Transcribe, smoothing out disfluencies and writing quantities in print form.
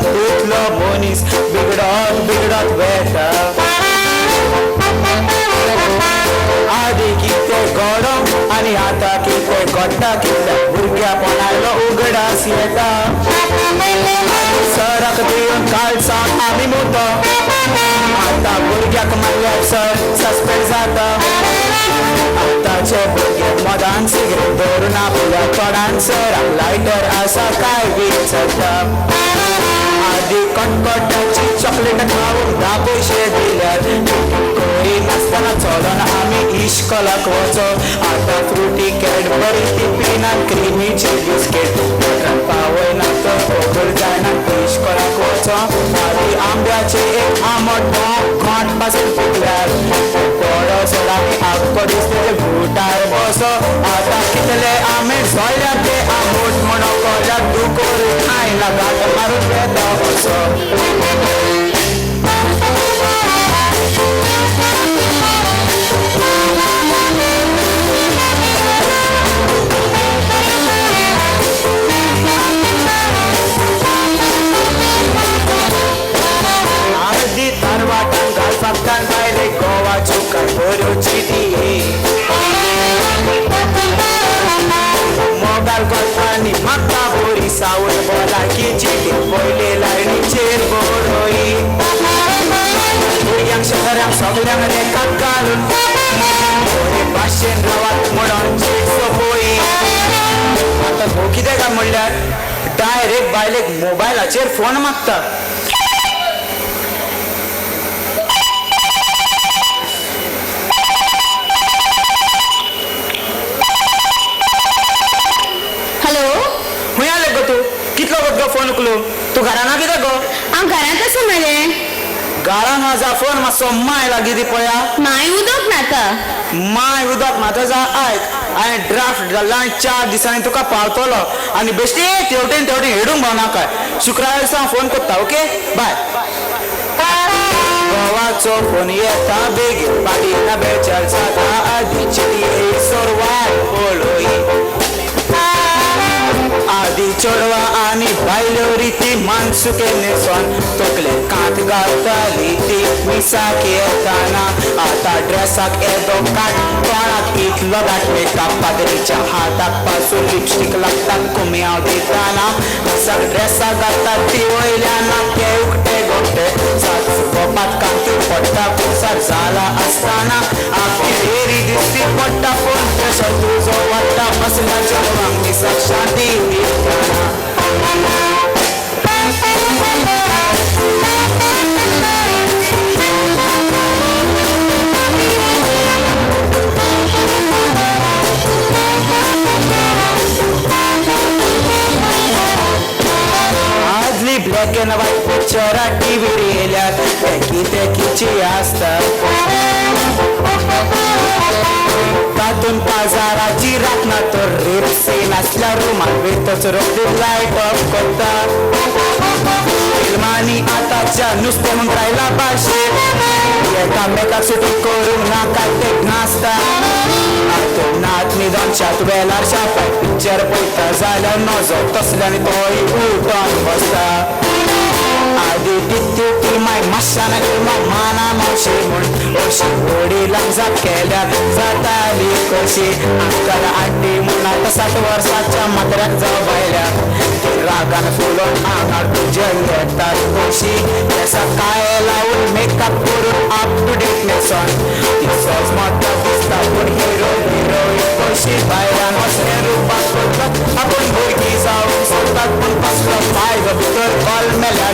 तुटलो मनीस बिगडत बिगडत वेता आधी कितें गरम आनी आतां कितें घडटा कितल्या भुरग्यापणालो उगडास येता सराक दिवन काळजाक आमी मुतो आतां भुरग्याक मारल्यार सर सस्पेंड जाता आतांचे भुरगे मदान सिगरेट धरून आपल्या तोंडान सराक लायटर आसा काय विचारता आदी कटकटाची चॉकलेट खावून 10 पयशे दिल्यार कोरी नासतना चलोन आमी इश्कोलाक वचो आतां फ्रुटी कॅडबरी टिफीन आनी क्रिमीची बिस्कीट पावयना तर ओगल जायना इश्कोलाक वचो आदी आंब्याचे एक आंबट घोंट पासून पिकल्यार कोडो सोडाक आख्खो दीस तेजे भुटार बसो आतां कितले आमे झोळ्या ते आंबट म्हणो कोल्याक दुकोर खायला गाठ मारून येता वचो आदी तारवाटान घालपाकतान भायले गोवाच्यो कांय चिटी मोबायल करतानी म्हाका बरी सावळ बोलाकी चिटी पयले लायनीचेर बरोई भुरग्यांक शहरांक सगळ्यांक रेखात घालून बरे भाशेन रावात म्हणून चीट सोपोई आतां हो कितें काय म्हणल्यार डायरेक्ट बायलेक मोबायलाचेर फोन मागता कितलो गो फोन उकलो तू घराना कितें गो हांव घरांत आसा मरे गाळान माझा फोन मातसो माय लागी दी पळया माय उदक नाता माय उदक नाता जा आयक हांवें ड्राफ्ट घाल्ला आनी 4 दिसांनी तुका पावतलो आनी बेश्टे तेवटेन हेडूंक भोंवनाका शुक्रार दिसा फोन करता ओके बाय गोवाचो फोन येता बेगीन पाडीना बेचार जाता आदी चिटी सोरवाय पळोई आदी चोडवा आनी बायल्यो रिती मानसुके न्हेसोन तकले कांत घालताली ती मिसाक येताना आतां ड्रेसाक येदो काट तोंडाक इतलो घाट मेकअप पातळीच्या हाताक पासून लिपस्टीक लागतात कुम्याव दिताना मिसाक ड्रेसाक घालतात ती वयल्यान नाके उकटे गोटे सात गोपात कांती पडटा पुसार जाला आसतना आपली डेरी दिसती पडटा पूण तसो तुजो वाडटा असल्या चेडवांक मिसाक शांती आजली ब्लॅक एंड व्हाईट पिक्चरा टीव्हीर येयल्यार कितें आसता तातून बाजाराची राखना तर रेप सीन आसल्या रुमान वेतच रोखडी लायट ऑफ करता फिल्मांनी आतांच्या नुस्तें म्हूण रायला भाशेन एकामेकाक सुटी करूंक नाका ते नासता हातून नात न्हिदोनशात वेलार शापाय पिक्चर पळयता जाल्यार नजो तसल्यानी तोय उलटोन बसता आदी ती माय माश्यान माना मावशी म्हूण अशी वडिलांक जाप केल्यार जाताली कशी अंकल आंटी म्हूण आतां 60 वर्साच्या मात्र्याक जावं भायल्याक रागान फुलोन आंगार तुजे येतात कशी केसां काय लावून मेकअप करून अप टू डेट न्हेसोन दिसोच मोठो दिसता पूण हिरोईन कशी भायल्यान असलें रुपाक करतात आपूण भुरगीं जावंक सोदतात पूण कसलो फायदो भितर बॉल मेल्या